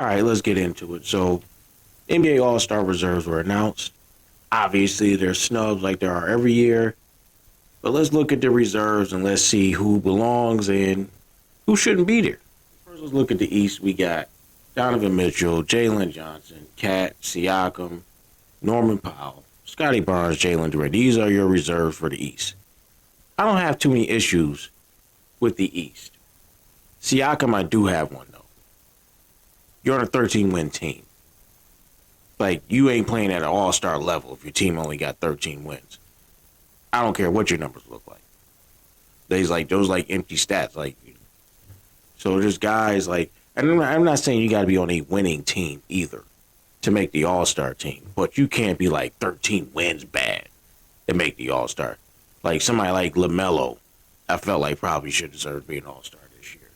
All right, let's get into it. So, NBA All-Star reserves were announced. Obviously, there's snubs like there are every year. But let's look at the reserves and let's see who belongs and who shouldn't be there. First, let's look at the East. We got Donovan Mitchell, Jalen Johnson, Cat, Siakam, Norman Powell, Scotty Barnes, Jalen Durant. These are your reserves for the East. I don't have too many issues with the East. Siakam, I do have one, though. You're on a 13-win team. Like, you ain't playing at an all-star level if your team only got 13 wins. I don't care what your numbers look like. Those empty stats. So there's guys like, and I'm not saying you got to be on a winning team either to make the All-Star team, but you can't be like 13 wins bad to make the All-Star. Like somebody like LaMelo, I felt like probably should deserve to be an All-Star this year.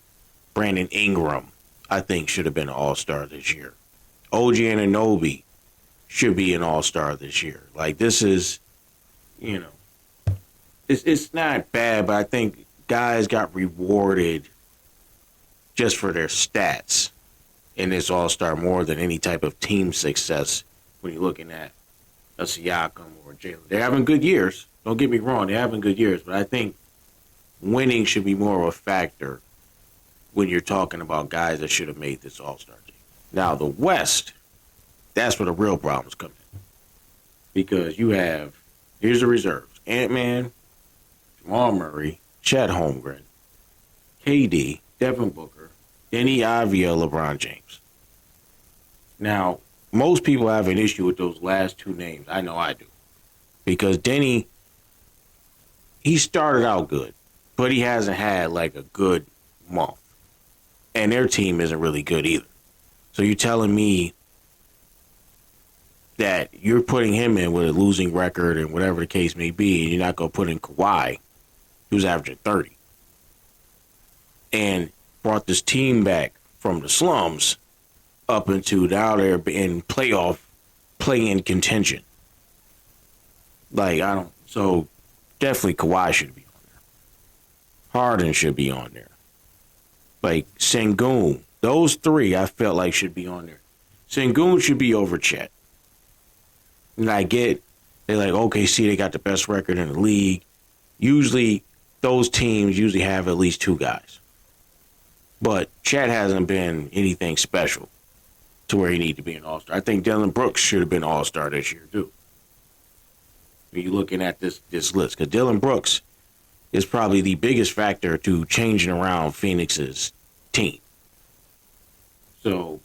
Brandon Ingram, I think should have been an All-Star this year. OG Anunoby should be an All-Star this year. Like this is, it's not bad, but I think guys got rewarded just for their stats in this All-Star more than any type of team success when you're looking at a Siakam or Jalen. They're having good years. Don't get me wrong. They're having good years, but I think winning should be more of a factor when you're talking about guys that should have made this All-Star team. Now, the West, that's where the real problems come in. Because here's the reserves. Ant-Man, Jamal Murray, Chet Holmgren, KD, Devin Booker, Deni Avdia, LeBron James. Now, most people have an issue with those last two names. I know I do. Because Deni, he started out good, but he hasn't had like a good month. And their team isn't really good either. So you're telling me that you're putting him in with a losing record and whatever the case may be, and you're not going to put in Kawhi, who's averaging 30, and brought this team back from the slums up into now they're in play-in contention. So definitely Kawhi should be on there. Harden should be on there. Like Sengun, those three I felt like should be on there. Sengun should be over Chet. And I get, they're like, okay, see, they got the best record in the league. Usually, those teams usually have at least two guys. But Chet hasn't been anything special to where he needs to be an All-Star. I think Dillon Brooks should have been All-Star this year, too. When you're looking at this list. Because Dillon Brooks is probably the biggest factor to changing around Phoenix's team. So,